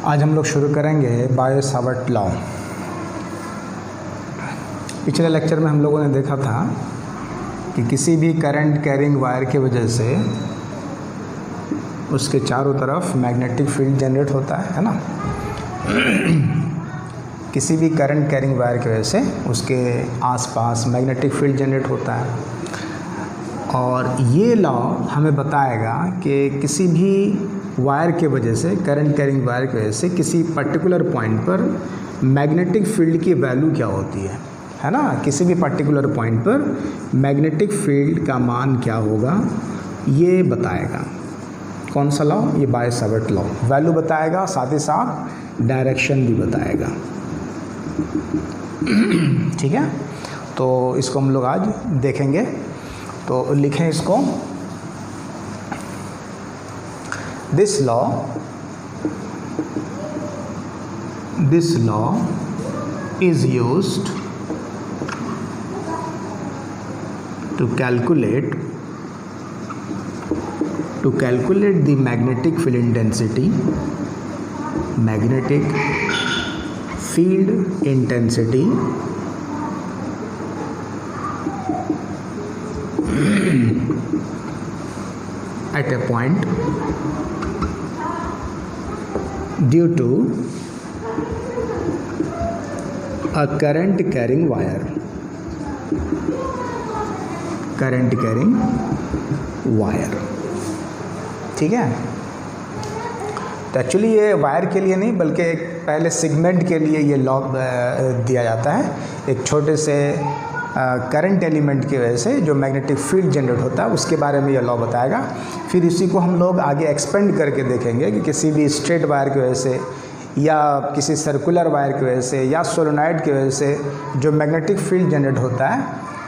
आज हम लोग शुरू करेंगे बायो-सावर्ट लॉ। पिछले लेक्चर में हम लोगों ने देखा था कि किसी भी करंट कैरिंग वायर की वजह से उसके चारों तरफ मैग्नेटिक फील्ड जनरेट होता है ना। किसी भी करंट कैरिंग वायर की वजह से उसके आसपास मैग्नेटिक फील्ड जनरेट होता है, और ये लॉ हमें बताएगा कि किसी भी वायर के वजह से, करंट कैरिंग वायर की वजह से किसी पर्टिकुलर पॉइंट पर मैग्नेटिक फील्ड की वैल्यू क्या होती है ना। किसी भी पर्टिकुलर पॉइंट पर मैग्नेटिक फील्ड का मान क्या होगा ये बताएगा। कौन सा लॉ? ये बायो-सावर्ट लॉ वैल्यू बताएगा, साथ ही साथ डायरेक्शन भी बताएगा। ठीक है, तो इसको हम लोग आज देखेंगे। तो लिखें इसको, this law is used to calculate the magnetic field intensity at a point due to a current carrying wire। ठीक है, तो एक्चुअली ये वायर के लिए नहीं बल्कि एक पहले सेगमेंट के लिए ये लॉ दिया जाता है। एक छोटे से करंट एलिमेंट की वजह से जो मैग्नेटिक फील्ड जनरेट होता है उसके बारे में ये लॉ बताएगा। फिर इसी को हम लोग आगे एक्सपेंड करके देखेंगे कि किसी भी स्ट्रेट वायर की वजह से या किसी सर्कुलर वायर की वजह से या सोलेनॉइड की वजह से जो मैग्नेटिक फील्ड जनरेट होता है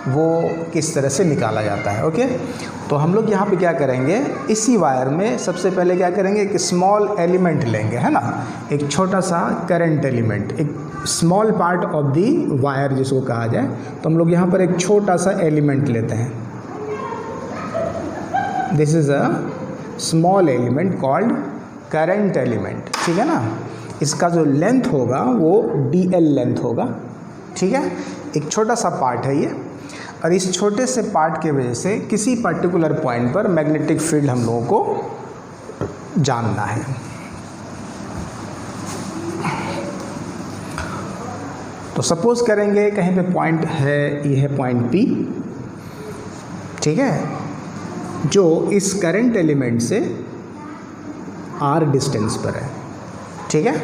वो किस तरह से निकाला जाता है। ओके, तो हम लोग यहाँ पे क्या करेंगे, इसी वायर में सबसे पहले क्या करेंगे, एक स्मॉल एलिमेंट लेंगे, है ना। एक छोटा सा करंट एलिमेंट, एक small part of the wire जिसको कहा जाए। तो हम लोग यहाँ पर एक छोटा सा एलिमेंट लेते हैं। This is a small element called current element. ठीक है ना, इसका जो लेंथ होगा वो DL लेंथ होगा। ठीक है, एक छोटा सा पार्ट है ये, और इस छोटे से पार्ट के वजह से किसी पर्टिकुलर पॉइंट पर मैग्नेटिक फील्ड हम लोगों को जानना है। तो सपोज करेंगे कहीं पे पॉइंट है, ये है पॉइंट P। ठीक है, जो इस करंट एलिमेंट से R डिस्टेंस पर है। ठीक है,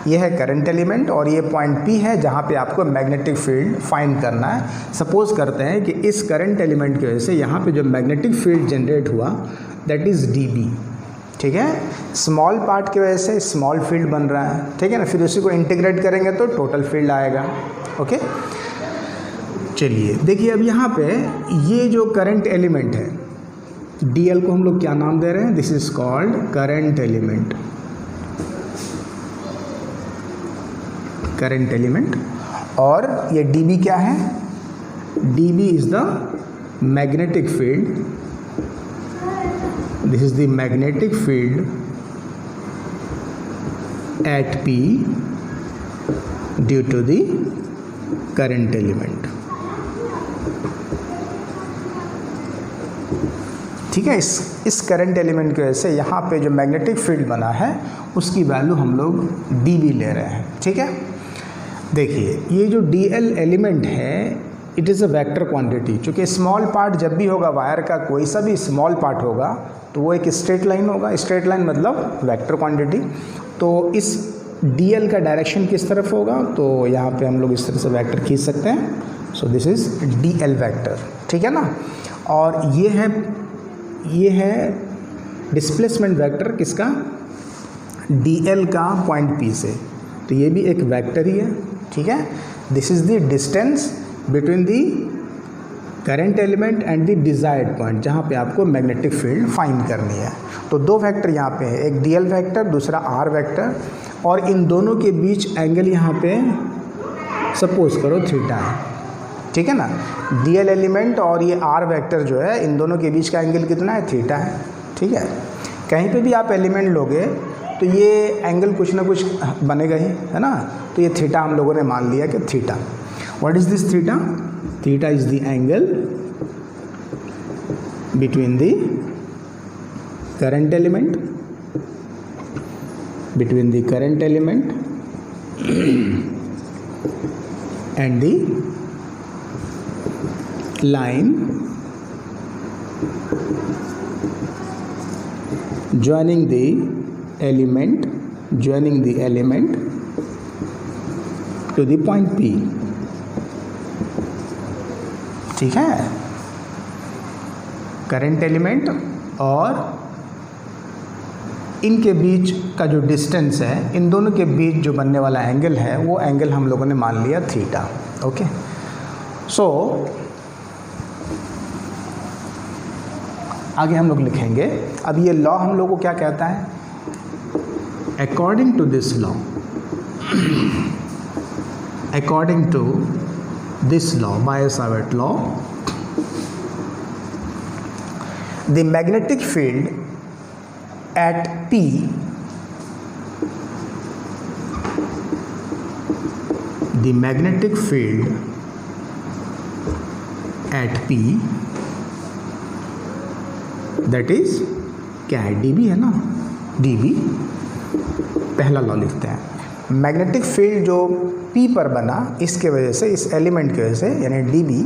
ये है करंट एलिमेंट और ये पॉइंट P है जहाँ पे आपको मैग्नेटिक फील्ड फाइंड करना है। सपोज करते हैं कि इस करंट एलिमेंट की वजह से यहाँ पे जो मैग्नेटिक फील्ड जनरेट हुआ दैट इज़ dB। ठीक है, स्मॉल पार्ट की वजह से स्मॉल फील्ड बन रहा है। ठीक है ना, फिर उसी को इंटीग्रेट करेंगे तो टोटल फील्ड आएगा। ओके, चलिए देखिए, अब यहाँ पे ये जो करंट एलिमेंट है DL को हम लोग क्या नाम दे रहे हैं, this is called current element. और ये dB क्या है, dB is the magnetic field. This is the magnetic field at P due to the current element. ठीक है, इस करंट एलिमेंट की वजह से यहाँ पे जो मैग्नेटिक फील्ड बना है उसकी वैल्यू हम लोग dB ले रहे हैं। ठीक है, देखिए ये जो DL एलिमेंट है it is a vector quantity. चूँकि स्मॉल पार्ट जब भी होगा वायर का, कोई सा भी स्मॉल पार्ट होगा तो वो एक स्ट्रेट लाइन होगा। स्ट्रेट लाइन मतलब वेक्टर क्वांटिटी। तो इस DL का डायरेक्शन किस तरफ होगा, तो यहाँ पे हम लोग इस तरह से वेक्टर खींच सकते हैं। So this is DL vector. ठीक है ना, और ये है डिस्प्लेसमेंट वेक्टर किसका, DL का पॉइंट P से। तो ये भी एक वेक्टर ही है। ठीक है, this is the distance between the current element and the desired point जहाँ पे आपको मैग्नेटिक फील्ड फाइंड करनी है। तो दो वेक्टर यहाँ पे है, एक DL वेक्टर, दूसरा R वेक्टर, और इन दोनों के बीच एंगल यहाँ पे सपोज करो थीटा है। ठीक है ना, DL एलिमेंट और ये R वेक्टर जो है इन दोनों के बीच का एंगल कितना है, थीटा है। ठीक है, कहीं पे भी आप एलिमेंट लोगे तो ये एंगल कुछ ना कुछ बनेगा ही, है ना। तो ये थीटा हम लोगों ने मान लिया कि theta, what is this theta? Theta is the angle between the current element, between the current element and the line joining the element to the point P। ठीक है, करंट एलिमेंट और इनके बीच का जो डिस्टेंस है, इन दोनों के बीच जो बनने वाला एंगल है, वो एंगल हम लोगों ने मान लिया थीटा। ओके, सो आगे हम लोग लिखेंगे। अब ये लॉ हम लोग को क्या कहता है? According to this law, according to this law, Biot Savart law, the magnetic field at P the magnetic field at P that is क्या है? dB है ना, dB। पहला लॉ लिखते हैं, मैग्नेटिक फील्ड जो P पर बना, इसके वजह से, इस एलिमेंट की वजह से, यानी dB,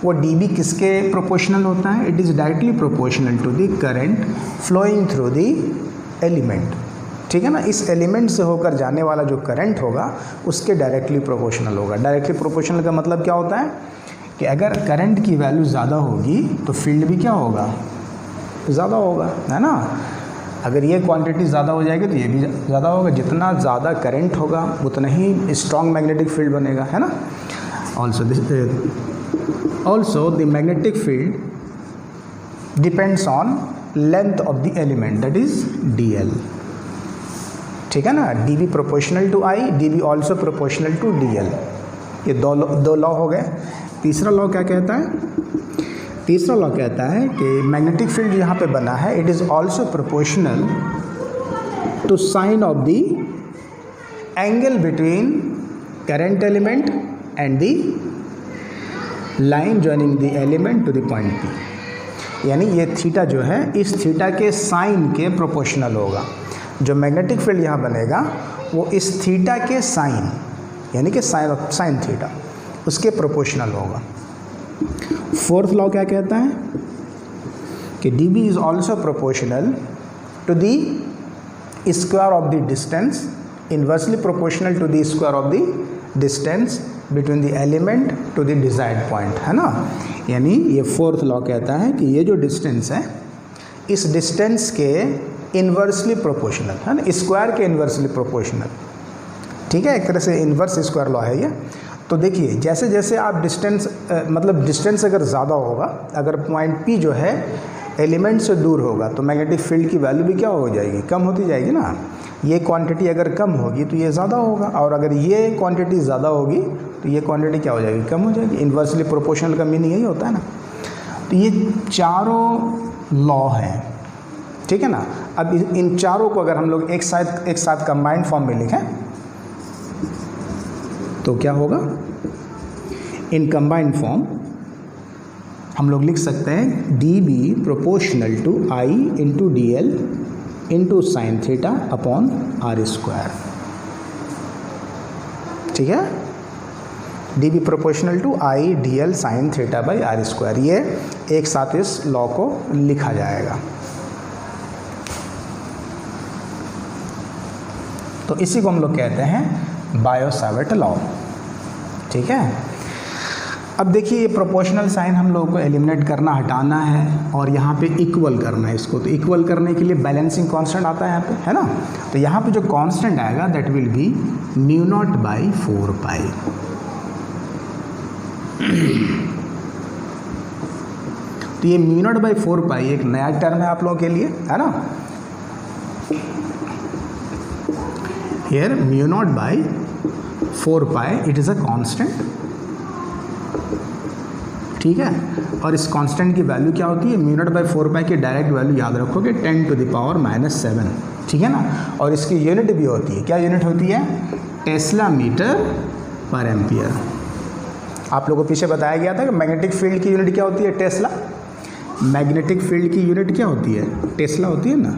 वो dB किसके प्रोपोर्शनल होता है? It is directly proportional to the current flowing through the element. ठीक है ना, इस एलिमेंट से होकर जाने वाला जो करंट होगा उसके डायरेक्टली प्रोपोर्शनल होगा। डायरेक्टली प्रोपोर्शनल का मतलब क्या होता है कि अगर करंट की वैल्यू ज़्यादा होगी तो फील्ड भी क्या होगा? ज़्यादा होगा, है ना। अगर ये क्वांटिटी ज़्यादा हो जाएगी तो ये भी ज़्यादा होगा। जितना ज़्यादा करंट होगा उतना ही स्ट्रॉन्ग मैग्नेटिक फील्ड बनेगा, है ना। Also the magnetic field depends on length of the element, that is dl। ठीक है ना, dB proportional to I, dB also proportional to dl। ये दो लॉ हो गए। तीसरा लॉ क्या कहता है? तीसरा लॉ कहता है कि मैग्नेटिक फील्ड यहाँ पे बना है, it is also proportional to sine of the angle between current element and the line joining the element to the point P। यानी ये थीटा जो है, इस थीटा के साइन के प्रोपोर्शनल होगा। जो मैग्नेटिक फील्ड यहाँ बनेगा वो इस थीटा के साइन, यानी कि साइन थीटा, उसके प्रोपोर्शनल होगा। फोर्थ लॉ क्या कहता है कि dB is also proportional to the square of the distance, inversely proportional to the square of the distance between the element to the desired point, है ना। यानी ये फोर्थ लॉ कहता है कि ये जो डिस्टेंस है, इस डिस्टेंस के इन्वर्सली प्रोपोर्शनल, है ना, स्क्वायर के इन्वर्सली प्रोपोर्शनल। ठीक है, एक तरह से इन्वर्स स्क्वायर लॉ है ये। तो देखिए, जैसे जैसे आप डिस्टेंस मतलब डिस्टेंस अगर ज़्यादा होगा, अगर पॉइंट P जो है एलिमेंट से दूर होगा तो मैग्नेटिक फील्ड की वैल्यू भी क्या हो जाएगी? कम होती जाएगी ना। ये क्वांटिटी अगर कम होगी तो ये ज़्यादा होगा, और अगर ये क्वांटिटी ज़्यादा होगी तो ये क्वांटिटी क्या हो जाएगी? कम हो जाएगी। इन्वर्सली प्रोपोर्शनल का मीनिंग यही होता है ना। तो ये चारों लॉ हैं, ठीक है ना। अब इन चारों को अगर हम लोग एक साथ कंबाइंड फॉर्म में लिखें तो क्या होगा? इन कंबाइंड फॉर्म हम लोग लिख सकते हैं dB proportional to I into DL into sine theta upon R square. ठीक है, dB proportional to I DL sine theta by R square. ये एक साथ इस लॉ को लिखा जाएगा। तो इसी को हम लोग कहते हैं बायो-सावर्ट लॉ। ठीक है, अब देखिए ये प्रोपोर्शनल साइन हम लोगों को एलिमिनेट करना, हटाना है, और यहाँ पे इक्वल करना है इसको। तो इक्वल करने के लिए बैलेंसिंग कांस्टेंट आता है यहाँ पे, है ना। तो यहाँ पे जो कांस्टेंट आएगा that will be mu naught by 4 पाई। तो ये म्यू नॉट बाई 4 पाई एक नया टर्म है आप लोगों के लिए, है ना। Here mu naught by 4 pi it is a constant. ठीक है, और इस कांस्टेंट की वैल्यू क्या होती है? म्यू नॉट बाई 4 पाई की डायरेक्ट वैल्यू याद रखोगे 10 टू द पावर -7। ठीक है ना। और इसकी यूनिट भी होती है, क्या यूनिट होती है? टेस्ला मीटर पर एम्पियर। आप लोगों को पीछे बताया गया था कि मैग्नेटिक फील्ड की यूनिट क्या होती है? टेस्ला। मैग्नेटिक फील्ड की यूनिट क्या होती है? टेस्ला होती है ना,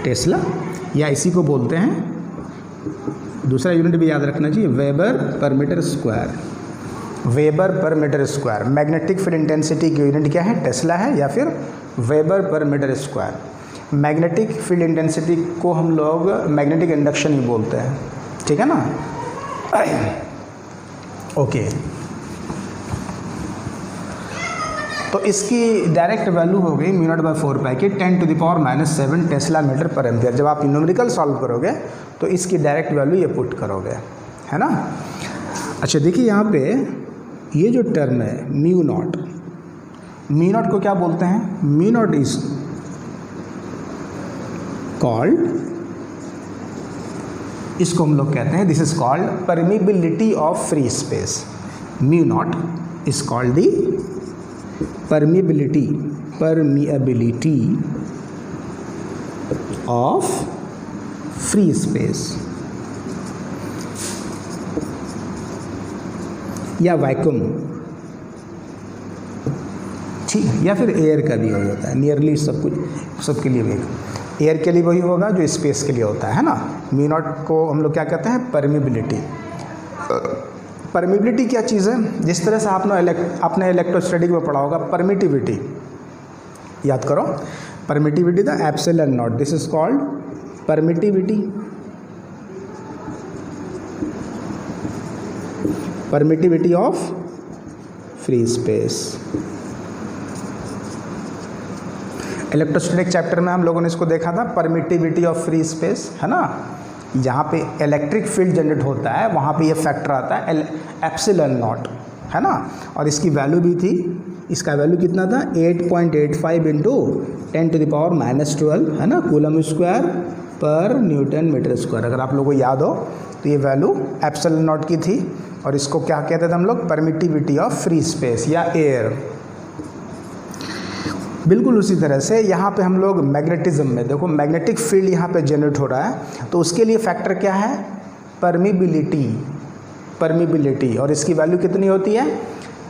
टेस्ला, या इसी को बोलते हैं, दूसरा यूनिट भी याद रखना चाहिए, weber per metre square. Weber per metre square. Magnetic field intensity की यूनिट क्या है? टेस्ला है या फिर weber per metre square. Magnetic field intensity को हम लोग मैग्नेटिक इंडक्शन ही बोलते हैं, ठीक है ना। ओके, तो इसकी डायरेक्ट वैल्यू हो गई μ0/4 की 10⁻⁻7 टेस्ला मीटर पर एम्पियर। जब आप न्यूमेरिकल सॉल्व करोगे तो इसकी डायरेक्ट वैल्यू ये पुट करोगे, है ना। अच्छा देखिए यहाँ पे ये जो टर्म है μ0 को क्या बोलते हैं? μ0 इज कॉल्ड, इसको हम लोग कहते हैं, this is called permeability of free space. μ0 is called the permeability of free space या वैक्यूम, ठीक है, या फिर एयर का भी वही होता है, नियरली सब कुछ, सबके लिए भी एयर के लिए वही होगा जो स्पेस के लिए होता है ना। μ0 को हम लोग क्या कहते हैं? परमिबिलिटी। परमिबिलिटी क्या चीज़ है? जिस तरह से आपने इलेक्ट्रोस्टैटिक में पढ़ा होगा, परमिटिविटी, याद करो, permittivity the epsilon not, this is called permittivity. Permittivity of free space. Electrostatic chapter में हम लोगों ने इसको देखा था, परमिटिविटी ऑफ फ्री स्पेस, है ना। जहाँ पे इलेक्ट्रिक फील्ड जनरेट होता है वहाँ पे ये फैक्टर आता है एप्सिलॉन नॉट, है ना। और इसकी वैल्यू भी थी, इसका वैल्यू कितना था? 8.85 इंटू 10⁻⁻12, है ना, कूलम स्क्वायर पर न्यूटन मीटर स्क्वायर। अगर आप लोगों को याद हो तो ये वैल्यू एप्सिलॉन नॉट की थी। और इसको क्या कहते थे हम लोग? परमिटिविटी ऑफ फ्री स्पेस या एयर। बिल्कुल उसी तरह से यहाँ पे हम लोग मैग्नेटिज्म में देखो, मैग्नेटिक फील्ड यहाँ पे जनरेट हो रहा है, तो उसके लिए फैक्टर क्या है? परमिबिलिटी। और इसकी वैल्यू कितनी होती है?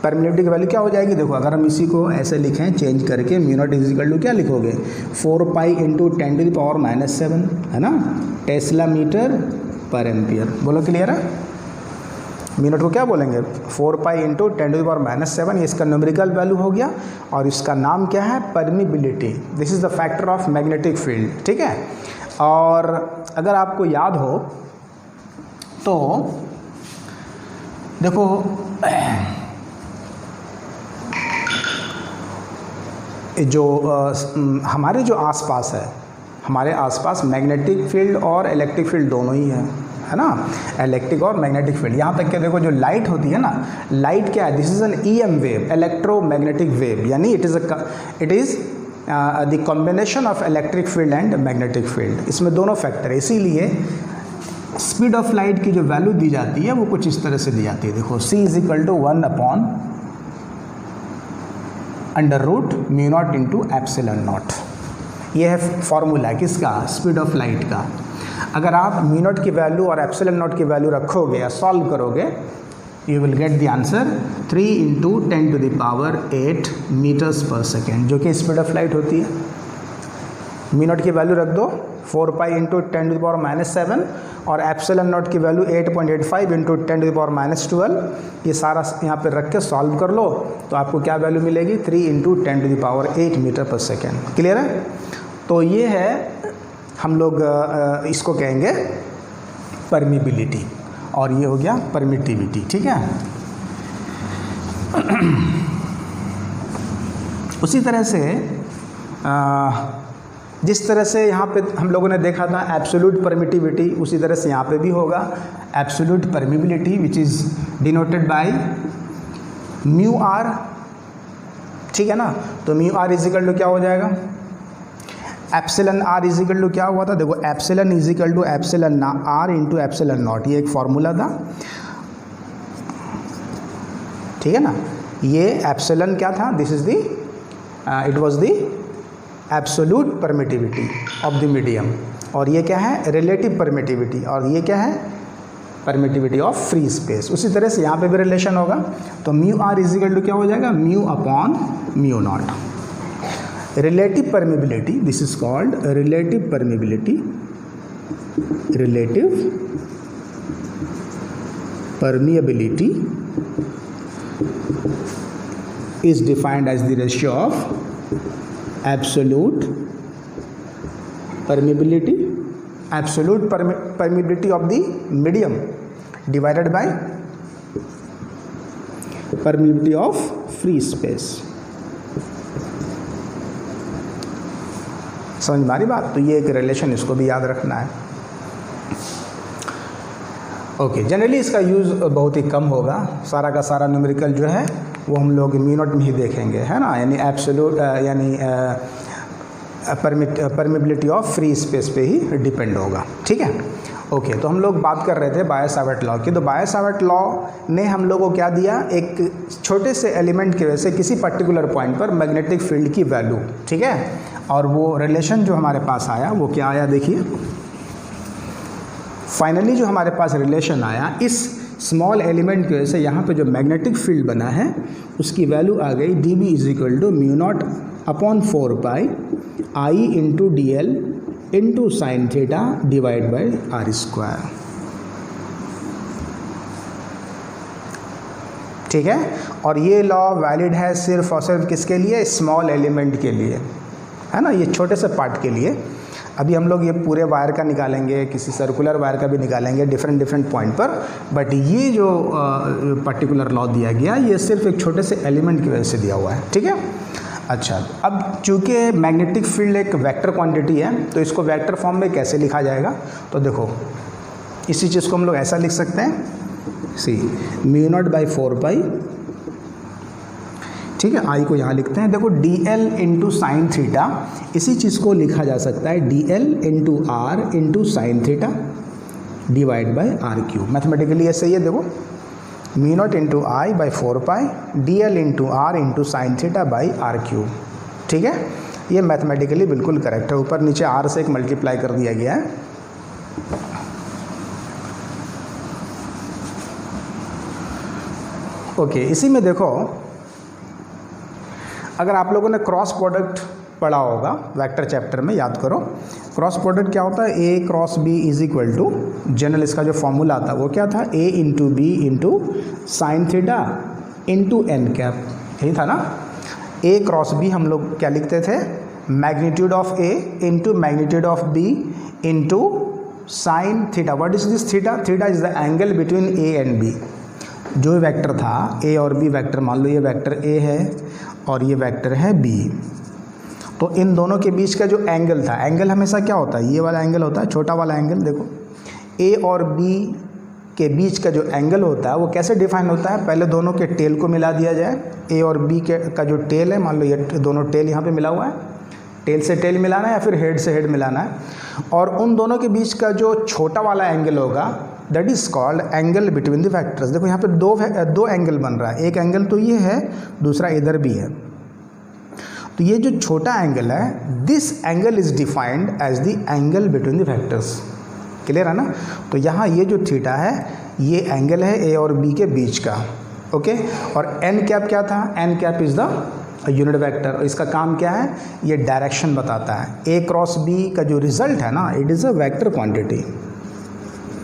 परमिबिलिटी की वैल्यू क्या हो जाएगी? देखो, अगर हम इसी को ऐसे लिखें चेंज करके, μ0 इजिकल टू क्या लिखोगे? 4π इंटू 10⁻⁷, है ना, टेस्ला मीटर पर एम्पियर। बोलो क्लियर है? μ0 को क्या बोलेंगे? 4π इंटू 10⁻⁷, ये इसका न्यूमेरिकल वैल्यू हो गया। और इसका नाम क्या है? Permeability. This is the factor of magnetic field, ठीक है। और अगर आपको याद हो तो देखो, जो हमारे जो आसपास है, हमारे आसपास मैग्नेटिक फील्ड और इलेक्ट्रिक फील्ड दोनों ही है ना, इलेक्ट्रिक और मैग्नेटिक फील्ड। यहाँ तक के देखो, जो लाइट होती है ना, लाइट क्या है? This is an EM wave, electromagnetic wave, यानी it is the combination of electric field and magnetic field. इसमें दोनों फैक्टर है, इसीलिए स्पीड ऑफ लाइट की जो वैल्यू दी जाती है वो कुछ इस तरह से दी जाती है। देखो, c = 1/√μ0 इंटू एप्सिलॉन नॉट। ये है फॉर्मूला किसका? स्पीड ऑफ लाइट का। अगर आप μ0 की वैल्यू और एप्सिलॉन नॉट की वैल्यू रखोगे या सॉल्व करोगे, you will get the answer 3 × 10⁸ metres per second, जो कि स्पीड ऑफ लाइट होती है। μ0 की वैल्यू रख दो 4π इंटू 10⁻⁷, और एप्सिलॉन नॉट की वैल्यू 8.85 इंटू 10⁻12। ये सारा यहाँ पे रख के सॉल्व कर लो तो आपको क्या वैल्यू मिलेगी? 3 × 10⁸ मीटर पर सेकेंड। क्लियर है? तो ये है, हम लोग इसको कहेंगे परमिबिलिटी, और ये हो गया परमिटिविटी, ठीक है। उसी तरह से जिस तरह से यहाँ पे हम लोगों ने देखा था एब्सोल्यूट परमिटिविटी, उसी तरह से यहाँ पे भी होगा absolute permeability, which is denoted by μr, ठीक है ना। तो μr इजिकल टू क्या हो जाएगा? एप्सिलॉन r इजिकल टू क्या हुआ था? देखो, epsilon equal to epsilon r into epsilon naught, ये एक फॉर्मूला था, ठीक है ना। ये एप्सिलॉन क्या था? This is the it was the absolute permittivity of the medium, और ये क्या है रिलेटिव परमिटिविटी, और ये क्या है परमिटिविटी ऑफ फ्री स्पेस। उसी तरह से यहाँ पे भी रिलेशन होगा, तो म्यू आर इजिकल टू क्या हो जाएगा mu upon mu naught. Relative permeability, this is called relative permeability, relative permeability is defined as the ratio of absolute permeability of the medium divided by permeability of free space। समझ में आ रही बात? तो ये एक रिलेशन, इसको भी याद रखना है। ओके, जनरली इसका यूज़ बहुत ही कम होगा, सारा का सारा न्यूमेरिकल जो है वो हम लोग मिनट में ही देखेंगे, है ना, यानी एब्सोल्यूट यानी परमिबिलिटी ऑफ फ्री स्पेस पे ही डिपेंड होगा, ठीक है। ओके, तो हम लोग बात कर रहे थे बायो-सावर्ट लॉ की। तो बायो-सावर्ट लॉ ने हम लोग को क्या दिया, एक छोटे से एलिमेंट की वजह से किसी पर्टिकुलर पॉइंट पर मैग्नेटिक फील्ड की वैल्यू, ठीक है, और वो रिलेशन जो हमारे पास आया वो क्या आया, देखिए फाइनली जो हमारे पास रिलेशन आया, इस स्मॉल एलिमेंट की वजह से यहाँ पे जो मैग्नेटिक फील्ड बना है उसकी वैल्यू आ गई D B is equal to mu naught upon 4 pi I into D L into sine theta divide by R square, ठीक है। और ये लॉ वैलिड है सिर्फ और सिर्फ किसके लिए, स्मॉल एलिमेंट के लिए, है ना, ये छोटे से पार्ट के लिए। अभी हम लोग ये पूरे वायर का निकालेंगे, किसी सर्कुलर वायर का भी निकालेंगे डिफरेंट पॉइंट पर, बट ये जो पर्टिकुलर लॉ दिया गया ये सिर्फ एक छोटे से एलिमेंट की वजह से दिया हुआ है, ठीक है। अच्छा, अब चूँकि मैग्नेटिक फील्ड एक वेक्टर क्वांटिटी है तो इसको वेक्टर फॉर्म में कैसे लिखा जाएगा, तो देखो इसी चीज़ को हम लोग ऐसा लिख सकते हैं, see mu naught by 4 pi, ठीक है, आई को यहाँ लिखते हैं। देखो D L into sine theta, इसी चीज़ को लिखा जा सकता है D L into R into sine theta divide by R cube. Mathematically ऐसे ही है, देखो mu naught into I by 4 pi D L into R into sine theta by R cube, ठीक है। ये मैथमेटिकली बिल्कुल करेक्ट है, ऊपर नीचे आर से एक मल्टीप्लाई कर दिया गया है। ओके, इसी में देखो अगर आप लोगों ने क्रॉस प्रोडक्ट पढ़ा होगा वेक्टर चैप्टर में, याद करो क्रॉस प्रोडक्ट क्या होता है, A cross B is equal to, general इसका जो फॉर्मूला आता है वो क्या था, A into B into sine theta into N cap, यही था ना। ए क्रॉस बी हम लोग क्या लिखते थे, magnitude of A into magnitude of B into sine theta. What is this theta? Theta is the angle between A and B. जो vector था ए और बी वेक्टर, मान लो ये वेक्टर ए है और ये वेक्टर है बी, तो इन दोनों के बीच का जो एंगल था, एंगल हमेशा क्या होता है, ये वाला एंगल होता है, छोटा वाला एंगल। देखो ए और बी के बीच का जो एंगल होता है वो कैसे डिफाइन होता है, पहले दोनों के टेल को मिला दिया जाए। ए और बी के का जो टेल है, मान लो ये दोनों टेल यहाँ पे मिला हुआ है, टेल से टेल मिलाना है या फिर हेड से हेड मिलाना है, और उन दोनों के बीच का जो छोटा वाला एंगल होगा that is called angle between the vectors. देखो यहाँ पे दो एंगल बन रहा है, एक एंगल तो ये है, दूसरा इधर भी है। तो ये जो छोटा एंगल है, this angle is defined as the angle between the vectors. Clear है ना। तो यहाँ ये जो थीटा है ये एंगल है ए और बी के बीच का, ओके। और एन कैप क्या था, N cap is the unit vector, और इसका काम क्या है, ये डायरेक्शन बताता है। ए क्रॉस बी का जो रिजल्ट है ना, it is a vector quantity.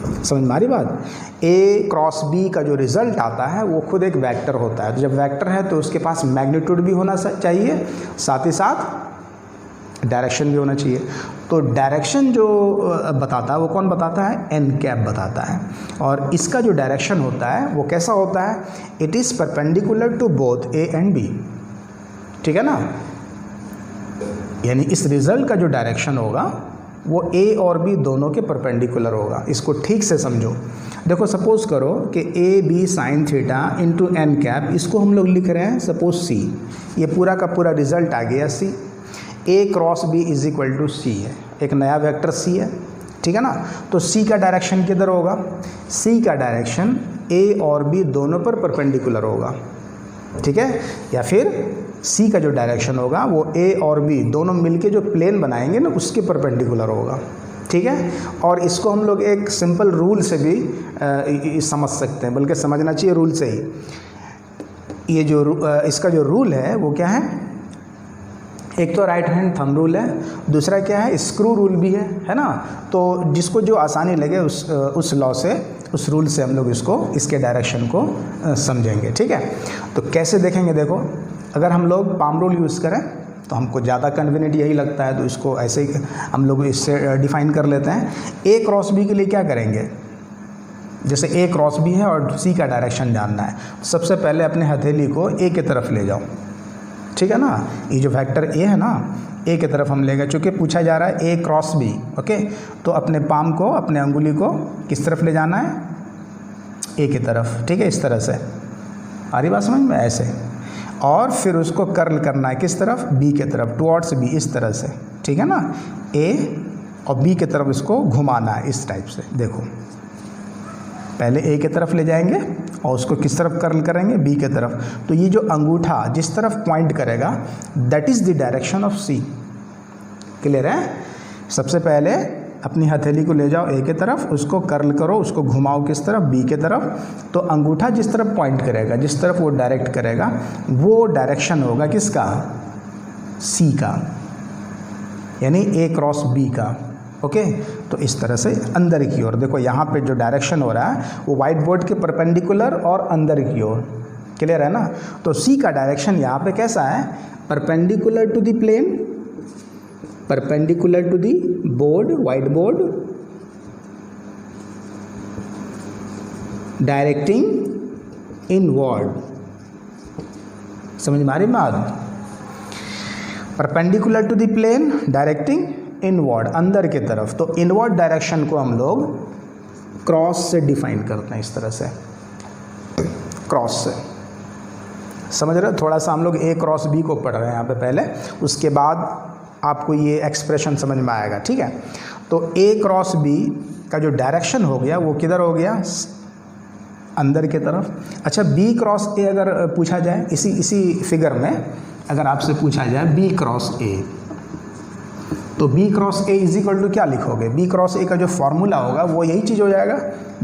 समझ में आ रही बात। ए क्रॉस बी का जो रिजल्ट आता है वो खुद एक वेक्टर होता है। तो जब वेक्टर है तो उसके पास मैग्नीट्यूड भी होना चाहिए, साथ ही साथ डायरेक्शन भी होना चाहिए। तो डायरेक्शन जो बताता है वो कौन बताता है, एन कैप बताता है। और इसका जो डायरेक्शन होता है वो कैसा होता है, it is perpendicular to both A and B, ठीक है ना। यानी इस रिजल्ट का जो डायरेक्शन होगा वो ए और बी दोनों के परपेंडिकुलर होगा। इसको ठीक से समझो। देखो सपोज करो कि A B sine theta into N cap, इसको हम लोग लिख रहे हैं सपोज सी। ये पूरा का पूरा रिजल्ट आ गया C. A cross B is equal to C है, एक नया वेक्टर सी है, ठीक है ना। तो सी का डायरेक्शन किधर होगा, सी का डायरेक्शन ए और बी दोनों पर परपेंडिकुलर होगा, ठीक है। या फिर सी का जो डायरेक्शन होगा वो ए और बी दोनों मिलके जो प्लेन बनाएंगे ना उसके परपेंडिकुलर होगा, ठीक है। और इसको हम लोग एक सिंपल रूल से भी समझ सकते हैं, बल्कि समझना चाहिए रूल से ही। ये जो इसका जो रूल है वो क्या है, एक तो राइट हैंड थंब रूल है, दूसरा क्या है स्क्रू रूल भी है ना। तो जिसको जो आसानी लगे उस लॉ से, उस रूल से हम लोग इसके डायरेक्शन को समझेंगे, ठीक है। तो कैसे देखेंगे, देखो अगर हम लोग पाम रूल यूज़ करें तो हमको ज़्यादा कन्वीनियंट यही लगता है, तो इसको ऐसे ही हम लोग इससे डिफाइन कर लेते हैं। ए क्रॉस बी के लिए क्या करेंगे, जैसे ए क्रॉस बी है और सी का डायरेक्शन जानना है, सबसे पहले अपने हथेली को ए की तरफ ले जाओ, ठीक है ना। ये जो वेक्टर ए है ना, ए की तरफ हम लेंगे, चूँकि पूछा जा रहा है ए क्रॉस बी, ओके। तो अपने पाम को, अपने अंगुली को किस तरफ ले जाना है, ए की तरफ, ठीक है, इस तरह से। आ रही बात समझ में, ऐसे। और फिर उसको कर्ल करना है किस तरफ, बी की तरफ, टुवर्ड्स बी, इस तरह से, ठीक है ना। ए और बी की तरफ इसको घुमाना है इस टाइप से। देखो पहले ए की तरफ ले जाएंगे और उसको किस तरफ कर्ल करेंगे, बी की तरफ। तो ये जो अंगूठा जिस तरफ पॉइंट करेगा that is the direction of C. Clear है। सबसे पहले अपनी हथेली को ले जाओ ए की तरफ, उसको कर्ल करो, उसको घुमाओ किस तरफ, बी की तरफ। तो अंगूठा जिस तरफ पॉइंट करेगा, जिस तरफ वो डायरेक्ट करेगा, वो डायरेक्शन होगा किसका, सी का, यानी ए क्रॉस बी का, ओके। तो इस तरह से अंदर की ओर देखो, यहाँ पे जो डायरेक्शन हो रहा है वो वाइट बोर्ड के परपेंडिकुलर और अंदर की ओर। क्लियर है ना। तो सी का डायरेक्शन यहाँ पे कैसा है, perpendicular to the plane, perpendicular to the board, white board, directing inward. समझ में आ रही बात, perpendicular to the plane, directing inward, अंदर की तरफ। तो इनवर्ड डायरेक्शन को हम लोग क्रॉस से डिफाइन करते हैं, इस तरह से, क्रॉस से। समझ रहे हो, थोड़ा सा हम लोग ए क्रॉस बी को पढ़ रहे हैं यहाँ पे पहले, उसके बाद आपको ये एक्सप्रेशन समझ में आएगा, ठीक है। तो ए क्रॉस बी का जो डायरेक्शन हो गया वो किधर हो गया, अंदर की तरफ। अच्छा, बी क्रॉस ए अगर पूछा जाए, इसी फिगर में अगर आपसे पूछा जाए बी क्रॉस ए, तो B cross A is equal to क्या लिखोगे, बी क्रॉस ए का जो फॉर्मूला होगा वो यही चीज़ हो जाएगा,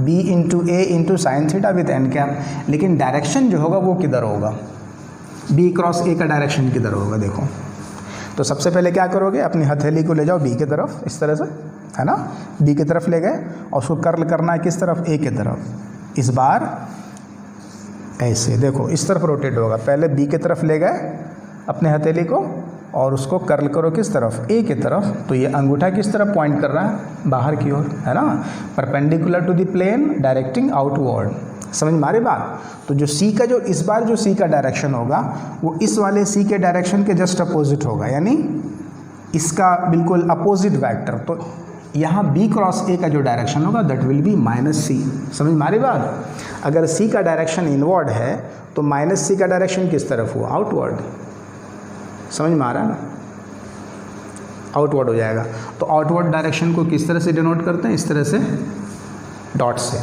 B into A into sine theta with N cap. लेकिन डायरेक्शन जो होगा वो किधर होगा, बी क्रॉस ए का डायरेक्शन किधर होगा, देखो। तो सबसे पहले क्या करोगे, अपनी हथेली को ले जाओ बी की तरफ, इस तरह से, है ना, बी की तरफ ले गए और उसको कर्ल करना है किस तरफ, ए की तरफ। इस बार ऐसे देखो, इस तरफ रोटेट होगा, पहले बी की तरफ ले गए अपने हथेली को और उसको कर्ल करो किस तरफ, ए की तरफ। तो ये अंगूठा किस तरफ पॉइंट कर रहा है, बाहर की ओर, है ना, perpendicular to the plane, directing outward. समझ में आ रही बात। तो जो सी का, जो इस बार जो सी का डायरेक्शन होगा वो इस वाले सी के डायरेक्शन के जस्ट अपोजिट होगा, यानी इसका बिल्कुल अपोजिट वेक्टर। तो यहाँ बी क्रॉस ए का जो डायरेक्शन होगा दैट विल बी माइनस सी। समझ में आ रही बात। अगर सी का डायरेक्शन इनवर्ड है तो माइनस सी का डायरेक्शन किस तरफ हुआ, आउटवर्ड। समझ में आ रहा है ना, आउटवर्ड हो जाएगा। तो आउटवर्ड डायरेक्शन को किस तरह से डिनोट करते हैं, इस तरह से, डॉट से,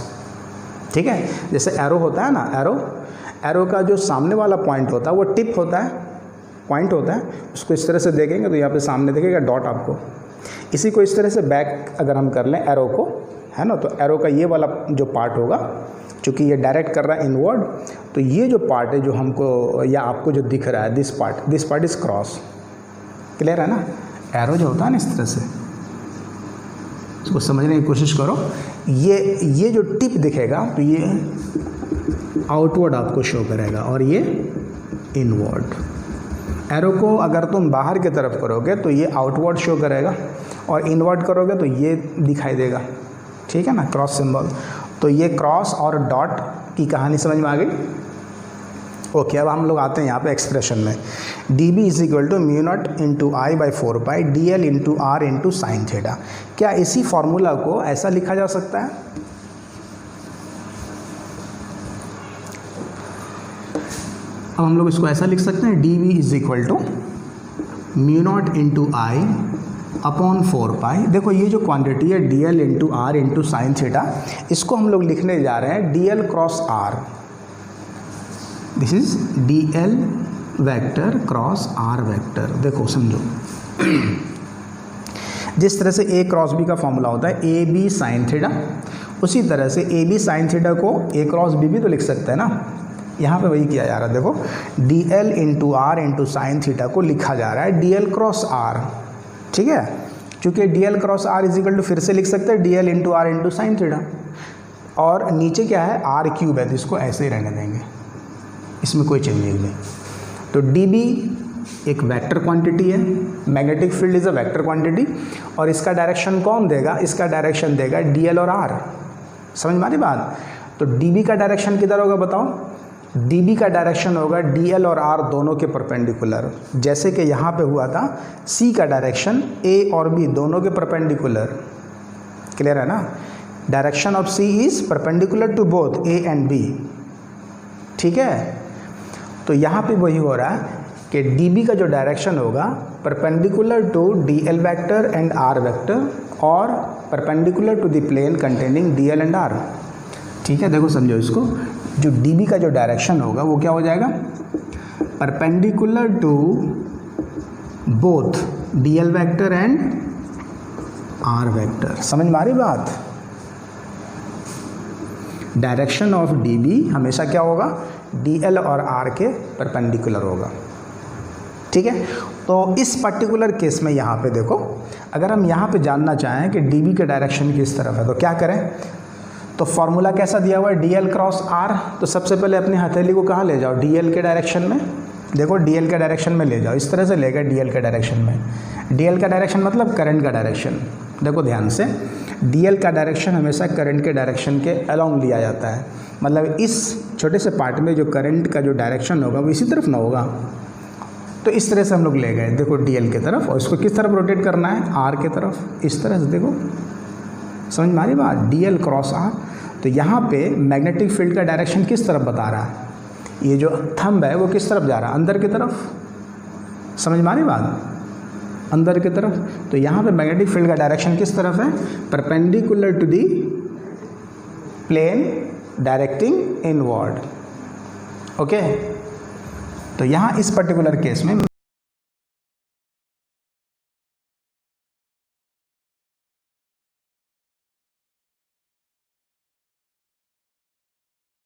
ठीक है। जैसे एरो होता है ना, एरो का जो सामने वाला पॉइंट होता है वो टिप होता है, पॉइंट होता है, उसको इस तरह से देखेंगे तो यहाँ पे सामने देखेगा डॉट आपको। इसी को इस तरह से बैक अगर हम कर लें एरो को, है ना, तो एरो का ये वाला जो पार्ट होगा, चूँकि ये डायरेक्ट कर रहा है इनवर्ड, तो ये जो पार्ट है जो हमको या आपको जो दिख रहा है, this part is cross. Clear है ना। एरो जो होता है ना इस तरह से, इसको समझने की कोशिश करो। ये जो टिप दिखेगा तो ये आउटवर्ड आपको शो करेगा और ये इनवर्ड। एरो को अगर तुम बाहर की तरफ करोगे तो ये आउटवर्ड शो करेगा और इनवर्ड करोगे तो ये दिखाई देगा, ठीक है ना, क्रॉस सिंबल। तो ये क्रॉस और डॉट की कहानी समझ में आ गई। ओके, अब हम लोग आते हैं यहाँ पे एक्सप्रेशन में। D B is equal to mu naught into I by 4 pi D L into R into sine theta. क्या इसी फॉर्मूला को ऐसा लिखा जा सकता है, अब हम लोग इसको ऐसा लिख सकते हैं, D V is equal to mu naught into I upon 4 pi. देखो ये जो क्वांटिटी है D L into R into sine theta, इसको हम लोग लिखने जा रहे हैं D L cross R. This is D L vector cross R vector. देखो समझो, जिस तरह से ए क्रॉस बी का फॉर्मूला होता है ए बी साइन थीटा, उसी तरह से ए बी साइन थीटा को ए क्रॉस बी भी तो लिख सकते हैं ना। यहाँ पे वही किया जा रहा है। देखो D L into R into sine theta को लिखा जा रहा है डी एल क्रॉस आर, ठीक है, क्योंकि D L cross R is equal to फिर से लिख सकते हैं D L into R into sine theta, और नीचे क्या है आर क्यूब है, तो इसको ऐसे ही रहने देंगे, इसमें कोई चेंजिंग नहीं। तो डी बी एक वेक्टर क्वांटिटी है, magnetic field is a vector quantity, और इसका डायरेक्शन कौन देगा, इसका डायरेक्शन देगा डी एल और आर। समझ में आ रही बात। तो डी बी का डायरेक्शन किधर होगा बताओ, डी बी का डायरेक्शन होगा डी एल और आर दोनों के परपेंडिकुलर, जैसे कि यहाँ पे हुआ था सी का डायरेक्शन ए और बी दोनों के परपेंडिकुलर। क्लियर है ना, direction of C is perpendicular to both A and B, ठीक है। तो यहाँ पे वही हो रहा है कि डी बी का जो डायरेक्शन होगा perpendicular to d L vector and are vector, और perpendicular to the plane containing d l and r, ठीक है। देखो समझो इसको, जो डी बी का जो डायरेक्शन होगा वो क्या हो जाएगा, perpendicular to both D L vector and are vector. समझ में आ रही बात। डायरेक्शन ऑफ डी बी हमेशा क्या होगा, डी एल और आर के परपेंडिकुलर होगा, ठीक है। तो इस पर्टिकुलर केस में यहाँ पे देखो, अगर हम यहाँ पे जानना चाहें कि डी बी के डायरेक्शन किस तरफ है तो क्या करें, तो फॉर्मूला कैसा दिया हुआ है डी एल क्रॉस आर। तो सबसे पहले अपनी हथेली को कहाँ ले जाओ, डी एल के डायरेक्शन में। देखो डी एल के डायरेक्शन में ले जाओ, इस तरह से लेगा डी एल के डायरेक्शन में। डी एल का डायरेक्शन मतलब करंट का डायरेक्शन। देखो ध्यान से, डी एल का डायरेक्शन हमेशा करंट के डायरेक्शन के अलोंग लिया जाता है, मतलब इस छोटे से पार्ट में जो करंट का जो डायरेक्शन होगा वो इसी तरफ ना होगा। तो इस तरह से हम लोग ले गए, देखो डी एल की तरफ, और इसको किस तरफ रोटेट करना है, आर की तरफ, इस तरह से। देखो समझ में आ रही बात, डी एल क्रॉस आर। तो यहाँ पे मैग्नेटिक फील्ड का डायरेक्शन किस तरफ बता रहा है, ये जो थंब है वो किस तरफ जा रहा है, अंदर की तरफ। समझ में आ रही बात, अंदर की तरफ। तो यहाँ पे मैग्नेटिक फील्ड का डायरेक्शन किस तरफ है, perpendicular to the plane directing inward, okay. तो यहाँ इस पर्टिकुलर केस में